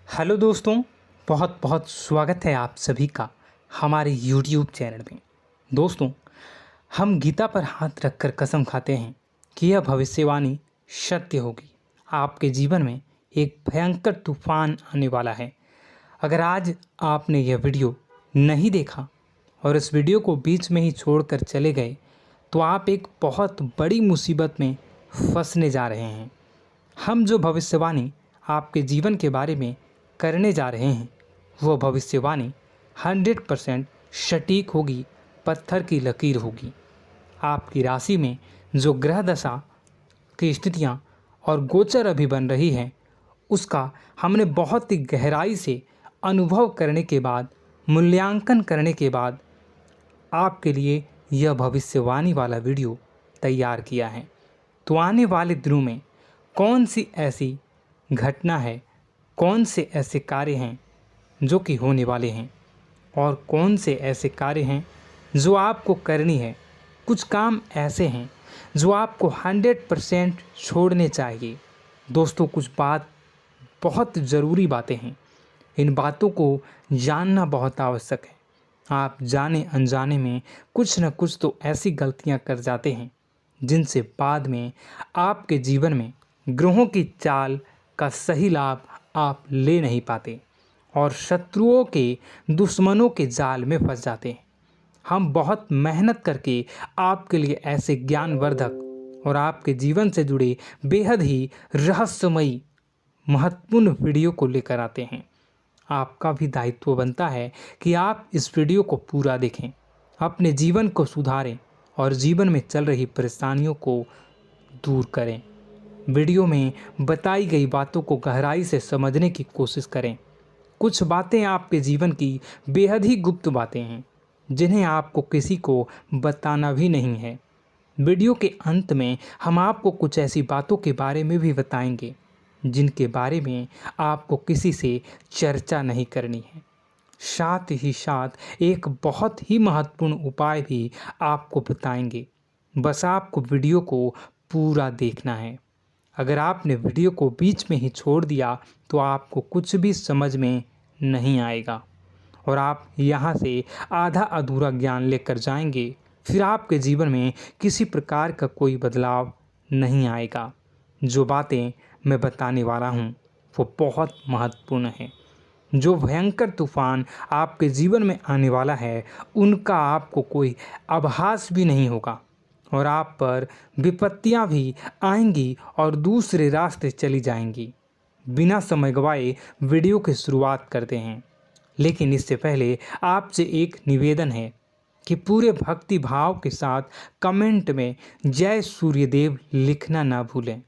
Hello दोस्तों, बहुत बहुत स्वागत है आप सभी का हमारे यूट्यूब चैनल में। दोस्तों, हम गीता पर हाथ रखकर कसम खाते हैं कि यह भविष्यवाणी सत्य होगी। आपके जीवन में एक भयंकर तूफान आने वाला है। अगर आज आपने यह वीडियो नहीं देखा और इस वीडियो को बीच में ही छोड़कर चले गए तो आप एक बहुत बड़ी मुसीबत में फंसने जा रहे हैं। हम जो भविष्यवाणी आपके जीवन के बारे में करने जा रहे हैं वो भविष्यवाणी 100% सटीक होगी, पत्थर की लकीर होगी। आपकी राशि में जो ग्रह दशा की स्थितियाँ और गोचर अभी बन रही हैं उसका हमने बहुत ही गहराई से अनुभव करने के बाद, मूल्यांकन करने के बाद आपके लिए यह भविष्यवाणी वाला वीडियो तैयार किया है। तो आने वाले दिनों में कौन सी ऐसी घटना है, कौन से ऐसे कार्य हैं जो कि होने वाले हैं और कौन से ऐसे कार्य हैं जो आपको करनी है। कुछ काम ऐसे हैं जो आपको 100% छोड़ने चाहिए। दोस्तों, कुछ बात बहुत ज़रूरी बातें हैं। इन बातों को जानना बहुत आवश्यक है। आप जाने अनजाने में कुछ न कुछ तो ऐसी गलतियां कर जाते हैं जिनसे बाद में आपके जीवन में ग्रहों की चाल का सही लाभ आप ले नहीं पाते और शत्रुओं के, दुश्मनों के जाल में फंस जाते हैं। हम बहुत मेहनत करके आपके लिए ऐसे ज्ञानवर्धक और आपके जीवन से जुड़े बेहद ही रहस्यमयी महत्वपूर्ण वीडियो को लेकर आते हैं। आपका भी दायित्व बनता है कि आप इस वीडियो को पूरा देखें, अपने जीवन को सुधारें और जीवन में चल रही परेशानियों को दूर करें। वीडियो में बताई गई बातों को गहराई से समझने की कोशिश करें। कुछ बातें आपके जीवन की बेहद ही गुप्त बातें हैं जिन्हें आपको किसी को बताना भी नहीं है। वीडियो के अंत में हम आपको कुछ ऐसी बातों के बारे में भी बताएंगे जिनके बारे में आपको किसी से चर्चा नहीं करनी है। साथ ही साथ एक बहुत ही महत्वपूर्ण उपाय भी आपको बताएंगे। बस आपको वीडियो को पूरा देखना है। अगर आपने वीडियो को बीच में ही छोड़ दिया तो आपको कुछ भी समझ में नहीं आएगा और आप यहाँ से आधा अधूरा ज्ञान लेकर जाएंगे। फिर आपके जीवन में किसी प्रकार का कोई बदलाव नहीं आएगा। जो बातें मैं बताने वाला हूँ वो बहुत महत्वपूर्ण है। जो भयंकर तूफान आपके जीवन में आने वाला है उनका आपको कोई आभास भी नहीं होगा और आप पर विपत्तियां भी आएंगी और दूसरे रास्ते चली जाएंगी। बिना समय गवाए वीडियो की शुरुआत करते हैं, लेकिन इससे पहले आपसे एक निवेदन है कि पूरे भक्ति भाव के साथ कमेंट में जय सूर्यदेव लिखना ना भूलें।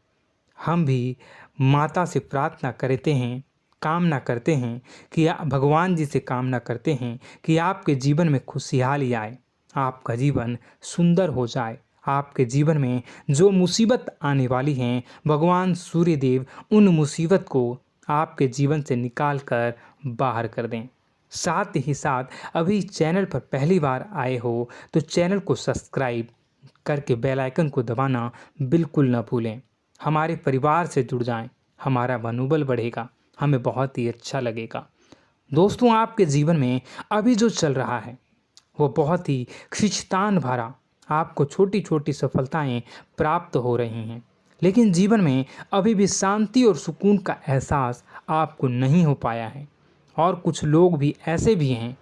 हम भी माता से प्रार्थना करते हैं, कामना करते हैं कि भगवान जी से कामना करते हैं कि आपके जीवन में खुशहाली आए, आपका जीवन सुंदर हो जाए। आपके जीवन में जो मुसीबत आने वाली हैं भगवान सूर्यदेव उन मुसीबत को आपके जीवन से निकाल कर बाहर कर दें। साथ ही साथ अभी चैनल पर पहली बार आए हो तो चैनल को सब्सक्राइब करके बेल आइकन को दबाना बिल्कुल न भूलें। हमारे परिवार से जुड़ जाएं, हमारा मनोबल बढ़ेगा, हमें बहुत ही अच्छा लगेगा। दोस्तों, आपके जीवन में अभी जो चल रहा है वो बहुत ही खींचतान भरा, आपको छोटी छोटी सफलताएं प्राप्त हो रही हैं, लेकिन जीवन में अभी भी शांति और सुकून का एहसास आपको नहीं हो पाया है। और कुछ लोग भी ऐसे भी हैं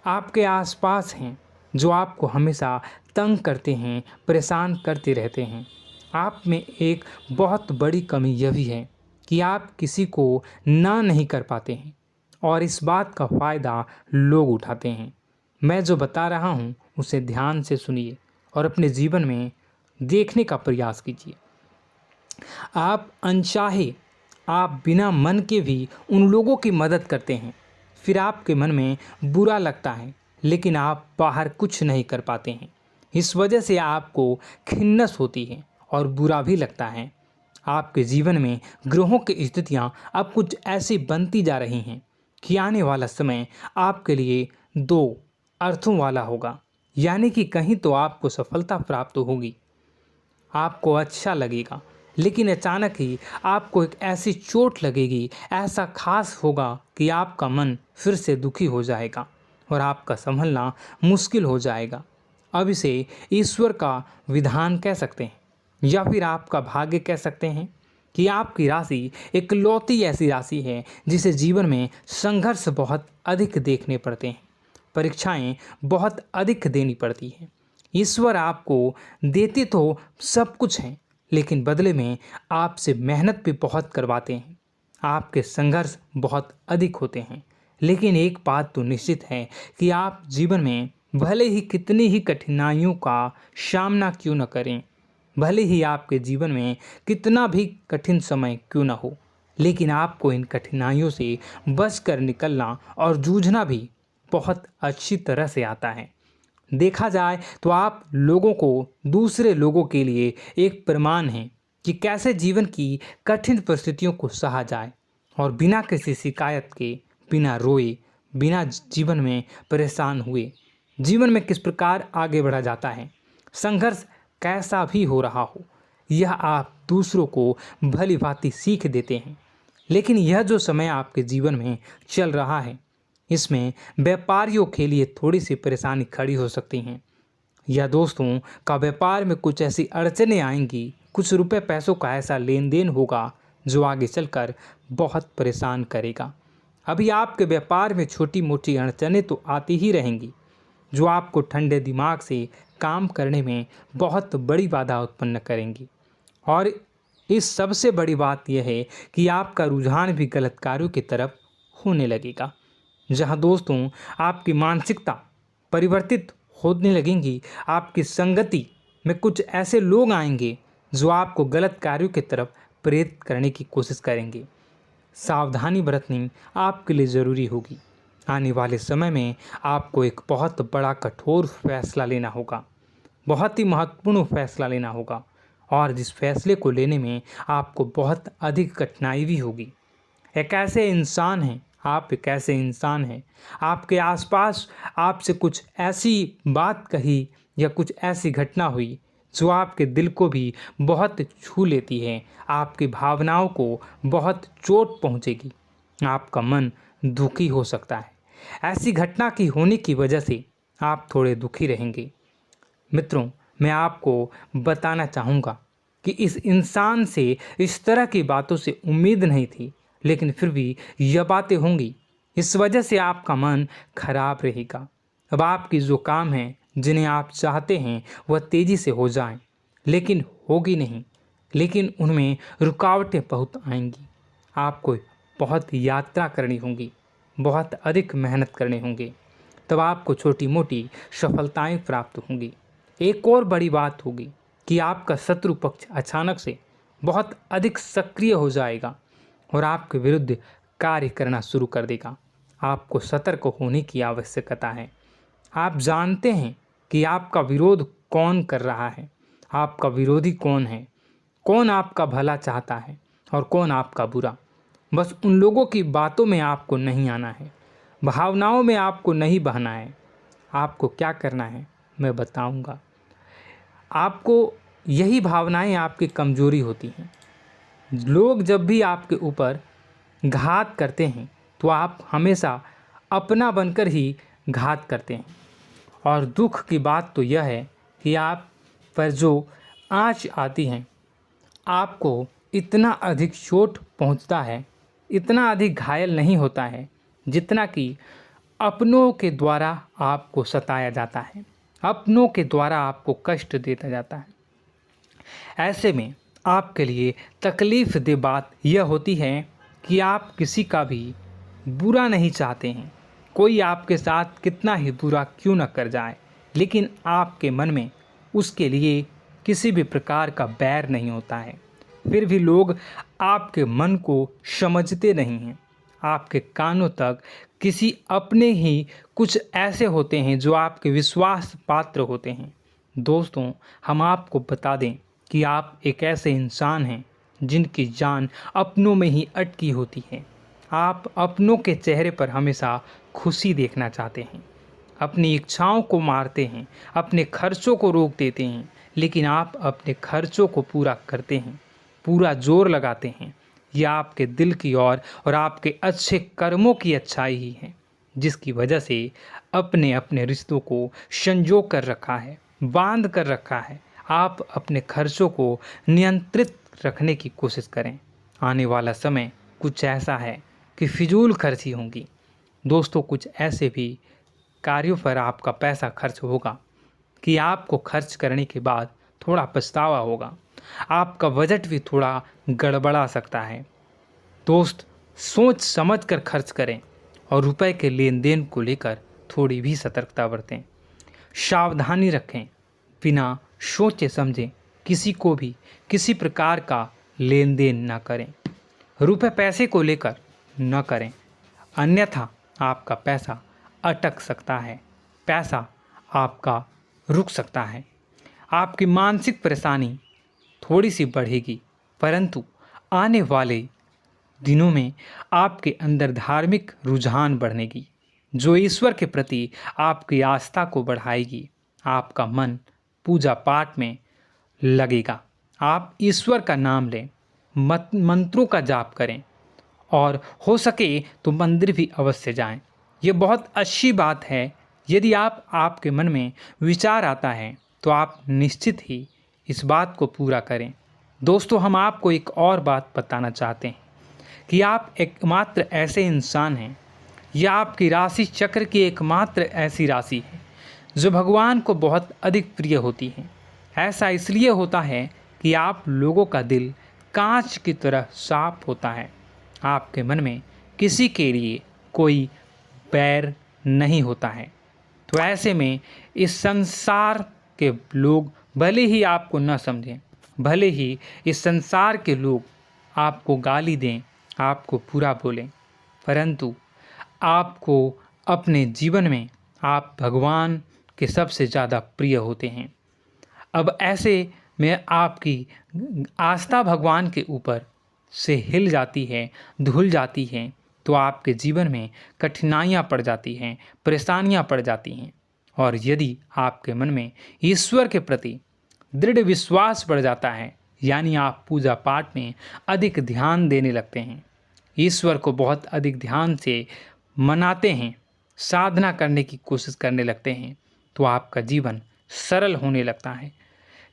आपके आसपास हैं जो आपको हमेशा तंग करते हैं, परेशान करते रहते हैं। आप में एक बहुत बड़ी कमी यह भी है कि आप किसी को ना नहीं कर पाते हैं और इस बात का फ़ायदा लोग उठाते हैं। मैं जो बता रहा हूँ उसे ध्यान से सुनिए और अपने जीवन में देखने का प्रयास कीजिए। आप अनचाहे, आप बिना मन के भी उन लोगों की मदद करते हैं, फिर आपके मन में बुरा लगता है लेकिन आप बाहर कुछ नहीं कर पाते हैं। इस वजह से आपको खिन्नस होती है और बुरा भी लगता है। आपके जीवन में ग्रहों की स्थितियाँ अब कुछ ऐसी बनती जा रही हैं कि आने वाला समय आपके लिए दो अर्थों वाला होगा। यानी कि कहीं तो आपको सफलता प्राप्त होगी, आपको अच्छा लगेगा लेकिन अचानक ही आपको एक ऐसी चोट लगेगी, ऐसा खास होगा कि आपका मन फिर से दुखी हो जाएगा और आपका संभलना मुश्किल हो जाएगा। अब इसे ईश्वर का विधान कह सकते हैं या फिर आपका भाग्य कह सकते हैं कि आपकी राशि इकलौती ऐसी राशि है जिसे जीवन में संघर्ष बहुत अधिक देखने पड़ते हैं, परीक्षाएं बहुत अधिक देनी पड़ती हैं। ईश्वर आपको देते तो सब कुछ हैं, लेकिन बदले में आपसे मेहनत भी बहुत करवाते हैं। आपके संघर्ष बहुत अधिक होते हैं, लेकिन एक बात तो निश्चित है कि आप जीवन में भले ही कितनी ही कठिनाइयों का सामना क्यों न करें, भले ही आपके जीवन में कितना भी कठिन समय क्यों न हो, लेकिन आपको इन कठिनाइयों से बच कर निकलना और जूझना भी बहुत अच्छी तरह से आता है। देखा जाए तो आप लोगों को दूसरे लोगों के लिए एक प्रमाण हैं कि कैसे जीवन की कठिन परिस्थितियों को सहा जाए और बिना किसी शिकायत के, बिना रोए, बिना जीवन में परेशान हुए जीवन में किस प्रकार आगे बढ़ा जाता है। संघर्ष कैसा भी हो रहा हो, यह आप दूसरों को भली भांति सीख देते हैं। लेकिन यह जो समय आपके जीवन में चल रहा है, इसमें व्यापारियों के लिए थोड़ी सी परेशानी खड़ी हो सकती हैं या दोस्तों का व्यापार में कुछ ऐसी अड़चनें आएंगी, कुछ रुपए पैसों का ऐसा लेन देन होगा जो आगे चलकर बहुत परेशान करेगा। अभी आपके व्यापार में छोटी मोटी अड़चनें तो आती ही रहेंगी जो आपको ठंडे दिमाग से काम करने में बहुत बड़ी बाधा उत्पन्न करेंगी। और इस सबसे बड़ी बात यह है कि आपका रुझान भी गलत कार्यों की तरफ होने लगेगा, जहां दोस्तों आपकी मानसिकता परिवर्तित होने लगेंगी। आपकी संगति में कुछ ऐसे लोग आएंगे जो आपको गलत कार्यों की तरफ प्रेरित करने की कोशिश करेंगे। सावधानी बरतनी आपके लिए ज़रूरी होगी। आने वाले समय में आपको एक बहुत बड़ा कठोर फैसला लेना होगा, बहुत ही महत्वपूर्ण फैसला लेना होगा, और जिस फैसले को लेने में आपको बहुत अधिक कठिनाई भी होगी। एक ऐसे इंसान हैं, आप एक ऐसे इंसान हैं, आपके आसपास आपसे कुछ ऐसी बात कही या कुछ ऐसी घटना हुई जो आपके दिल को भी बहुत छू लेती है, आपकी भावनाओं को बहुत चोट पहुंचेगी, आपका मन दुखी हो सकता है। ऐसी घटना की होने की वजह से आप थोड़े दुखी रहेंगे। मित्रों, मैं आपको बताना चाहूँगा कि इस इंसान से इस तरह की बातों से उम्मीद नहीं थी, लेकिन फिर भी यह बातें होंगी। इस वजह से आपका मन खराब रहेगा। अब आपकी जो काम है, जिन्हें आप चाहते हैं वह तेज़ी से हो जाएं, लेकिन होगी नहीं, लेकिन उनमें रुकावटें बहुत आएंगी। आपको बहुत यात्रा करनी होगी, बहुत अधिक मेहनत करने होंगे, तब आपको छोटी मोटी सफलताएं प्राप्त होंगी। एक और बड़ी बात होगी कि आपका शत्रु पक्ष अचानक से बहुत अधिक सक्रिय हो जाएगा और आपके विरुद्ध कार्य करना शुरू कर देगा। आपको सतर्क होने की आवश्यकता है। आप जानते हैं कि आपका विरोध कौन कर रहा है, आपका विरोधी कौन है, कौन आपका भला चाहता है और कौन आपका बुरा। बस उन लोगों की बातों में आपको नहीं आना है, भावनाओं में आपको नहीं बहना है। आपको क्या करना है मैं बताऊंगा। आपको यही भावनाएं आपकी कमजोरी होती हैं। लोग जब भी आपके ऊपर घात करते हैं तो आप हमेशा अपना बनकर ही घात करते हैं। और दुख की बात तो यह है कि आप पर जो आँच आती है, आपको इतना अधिक चोट पहुंचता है, इतना अधिक घायल नहीं होता है जितना कि अपनों के द्वारा आपको सताया जाता है, अपनों के द्वारा आपको कष्ट देता जाता है। ऐसे में आपके लिए तकलीफ़ दे बात यह होती है कि आप किसी का भी बुरा नहीं चाहते हैं। कोई आपके साथ कितना ही बुरा क्यों न कर जाए, लेकिन आपके मन में उसके लिए किसी भी प्रकार का बैर नहीं होता है। फिर भी लोग आपके मन को समझते नहीं हैं। आपके कानों तक किसी अपने ही कुछ ऐसे होते हैं जो आपके विश्वास पात्र होते हैं। दोस्तों, हम आपको बता दें कि आप एक ऐसे इंसान हैं जिनकी जान अपनों में ही अटकी होती है। आप अपनों के चेहरे पर हमेशा खुशी देखना चाहते हैं, अपनी इच्छाओं को मारते हैं, अपने खर्चों को रोक देते हैं, लेकिन आप अपने खर्चों को पूरा करते हैं। पूरा जोर लगाते हैं, यह आपके दिल की और आपके अच्छे कर्मों की अच्छाई ही है, जिसकी वजह से अपने अपने रिश्तों को संजो कर रखा है, बांध कर रखा है। आप अपने खर्चों को नियंत्रित रखने की कोशिश करें। आने वाला समय कुछ ऐसा है कि फिजूल खर्ची होंगी। दोस्तों, कुछ ऐसे भी कार्यों पर आपका पैसा खर्च होगा कि आपको खर्च करने के बाद थोड़ा पछतावा होगा। आपका बजट भी थोड़ा गड़बड़ा सकता है। दोस्त, सोच समझ कर खर्च करें और रुपए के लेन देन को लेकर थोड़ी भी सतर्कता बरतें। सावधानी रखें, बिना सोचे समझे किसी को भी किसी प्रकार का लेन देन न करें। रुपए पैसे को लेकर न करें, अन्यथा आपका पैसा अटक सकता है, पैसा आपका रुक सकता है। आपकी मानसिक परेशानी थोड़ी सी बढ़ेगी, परंतु आने वाले दिनों में आपके अंदर धार्मिक रुझान बढ़नेगी, जो ईश्वर के प्रति आपकी आस्था को बढ़ाएगी। आपका मन पूजा पाठ में लगेगा। आप ईश्वर का नाम लें, मंत्रों का जाप करें और हो सके तो मंदिर भी अवश्य जाएं। ये बहुत अच्छी बात है। यदि आपके मन में विचार आता है तो आप निश्चित ही इस बात को पूरा करें। दोस्तों, हम आपको एक और बात बताना चाहते हैं कि आप एकमात्र ऐसे इंसान हैं, यह आपकी राशि चक्र की एकमात्र ऐसी राशि है जो भगवान को बहुत अधिक प्रिय होती है। ऐसा इसलिए होता है कि आप लोगों का दिल कांच की तरह साफ होता है। आपके मन में किसी के लिए कोई बैर नहीं होता है। तो ऐसे में इस संसार के लोग भले ही आपको न समझें, भले ही इस संसार के लोग आपको गाली दें, आपको बुरा बोलें, परंतु आपको अपने जीवन में आप भगवान के सबसे ज़्यादा प्रिय होते हैं। अब ऐसे में आपकी आस्था भगवान के ऊपर से हिल जाती है, धुल जाती है, तो आपके जीवन में कठिनाइयाँ पड़ जाती हैं, परेशानियाँ पड़ जाती हैं। और यदि आपके मन में ईश्वर के प्रति दृढ़ विश्वास बढ़ जाता है, यानी आप पूजा पाठ में अधिक ध्यान देने लगते हैं, ईश्वर को बहुत अधिक ध्यान से मनाते हैं, साधना करने की कोशिश करने लगते हैं, तो आपका जीवन सरल होने लगता है।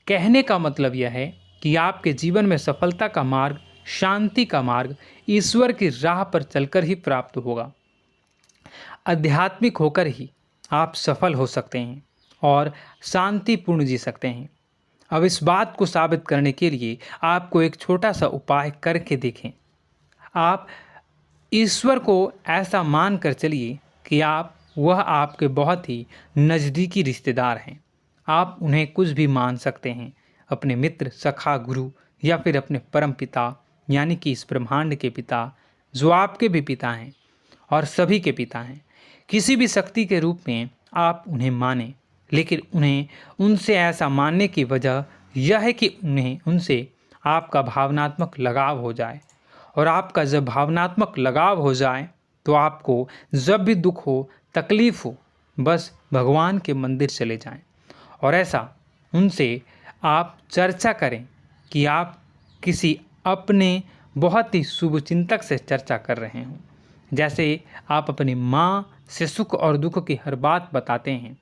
कहने का मतलब यह है कि आपके जीवन में सफलता का मार्ग, शांति का मार्ग ईश्वर की राह पर चलकर ही प्राप्त होगा। आध्यात्मिक होकर ही आप सफल हो सकते हैं और शांतिपूर्ण जी सकते हैं। अब इस बात को साबित करने के लिए आपको एक छोटा सा उपाय करके देखें। आप ईश्वर को ऐसा मान कर चलिए कि वह आपके बहुत ही नज़दीकी रिश्तेदार हैं। आप उन्हें कुछ भी मान सकते हैं, अपने मित्र, सखा, गुरु या फिर अपने परम पिता, यानी कि इस ब्रह्मांड के पिता, जो आपके भी पिता हैं और सभी के पिता हैं। किसी भी शक्ति के रूप में आप उन्हें मानें, लेकिन उन्हें उनसे ऐसा मानने की वजह यह है कि उनसे आपका भावनात्मक लगाव हो जाए। और आपका जब भावनात्मक लगाव हो जाए तो आपको जब भी दुख हो, तकलीफ़ हो, बस भगवान के मंदिर चले जाएं और ऐसा उनसे आप चर्चा करें कि आप किसी अपने बहुत ही शुभचिंतक से चर्चा कर रहे हों। जैसे आप अपनी माँ से सुख और दुख की हर बात बताते हैं,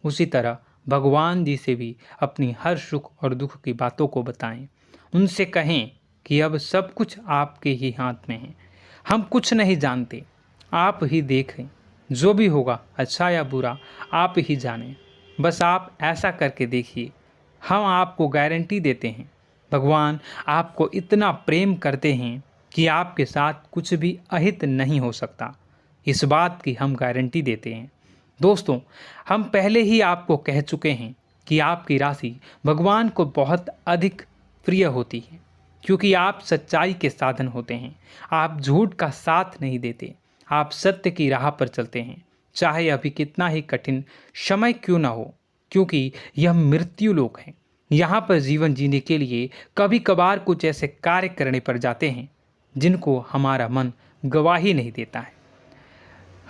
उसी तरह भगवान जी से भी अपनी हर सुख और दुख की बातों को बताएं। उनसे कहें कि अब सब कुछ आपके ही हाथ में है, हम कुछ नहीं जानते, आप ही देखें, जो भी होगा अच्छा या बुरा आप ही जानें। बस आप ऐसा करके देखिए, हम आपको गारंटी देते हैं, भगवान आपको इतना प्रेम करते हैं कि आपके साथ कुछ भी अहित नहीं हो सकता। इस बात की हम गारंटी देते हैं। दोस्तों, हम पहले ही आपको कह चुके हैं कि आपकी राशि भगवान को बहुत अधिक प्रिय होती है, क्योंकि आप सच्चाई के साधन होते हैं। आप झूठ का साथ नहीं देते, आप सत्य की राह पर चलते हैं, चाहे अभी कितना ही कठिन समय क्यों ना हो, क्योंकि यह मृत्यु लोक है। यहाँ पर जीवन जीने के लिए कभी कभार कुछ ऐसे कार्य करने पड़ जाते हैं जिनको हमारा मन गवाही नहीं देता है,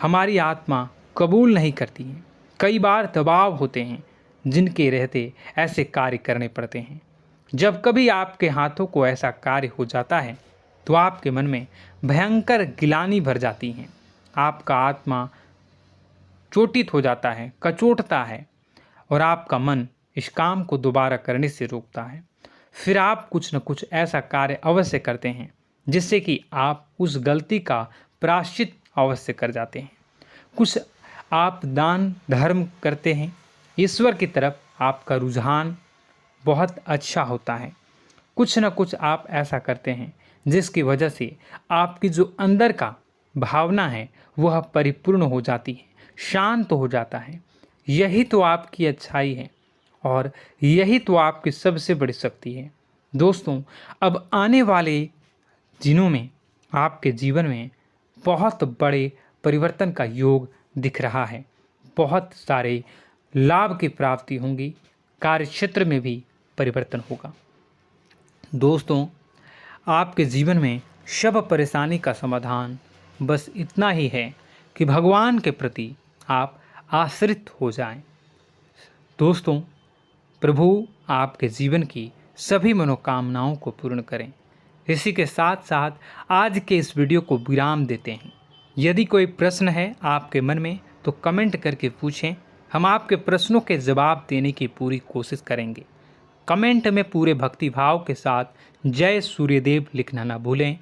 हमारी आत्मा कबूल नहीं करती है। कई बार दबाव होते हैं जिनके रहते ऐसे कार्य करने पड़ते हैं। जब कभी आपके हाथों को ऐसा कार्य हो जाता है तो आपके मन में भयंकर गिलानी भर जाती है। आपका आत्मा चोटित हो जाता है, कचोटता है और आपका मन इस काम को दोबारा करने से रोकता है। फिर आप कुछ न कुछ ऐसा कार्य अवश्य करते हैं जिससे कि आप उस गलती का प्रायश्चित अवश्य कर जाते हैं। कुछ आप दान धर्म करते हैं। ईश्वर की तरफ आपका रुझान बहुत अच्छा होता है। कुछ न कुछ आप ऐसा करते हैं जिसकी वजह से आपकी जो अंदर का भावना है वह परिपूर्ण हो जाती है, शांत हो जाता है। यही तो आपकी अच्छाई है और यही तो आपकी सबसे बड़ी शक्ति है। दोस्तों, अब आने वाले दिनों में आपके जीवन में बहुत बड़े परिवर्तन का योग दिख रहा है। बहुत सारे लाभ की प्राप्ति होंगी, कार्यक्षेत्र में भी परिवर्तन होगा। दोस्तों, आपके जीवन में सब परेशानी का समाधान बस इतना ही है कि भगवान के प्रति आप आश्रित हो जाएं। दोस्तों, प्रभु आपके जीवन की सभी मनोकामनाओं को पूर्ण करें। इसी के साथ साथ आज के इस वीडियो को विराम देते हैं। यदि कोई प्रश्न है आपके मन में तो कमेंट करके पूछें, हम आपके प्रश्नों के जवाब देने की पूरी कोशिश करेंगे। कमेंट में पूरे भक्तिभाव के साथ जय सूर्यदेव लिखना ना भूलें।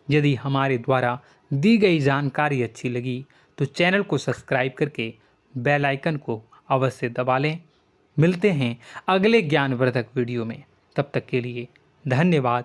यदि हमारे द्वारा दी गई जानकारी अच्छी लगी तो चैनल को सब्सक्राइब करके बेल आइकन को अवश्य दबा लें। मिलते हैं अगले ज्ञानवर्धक वीडियो में। तब तक के लिए धन्यवाद।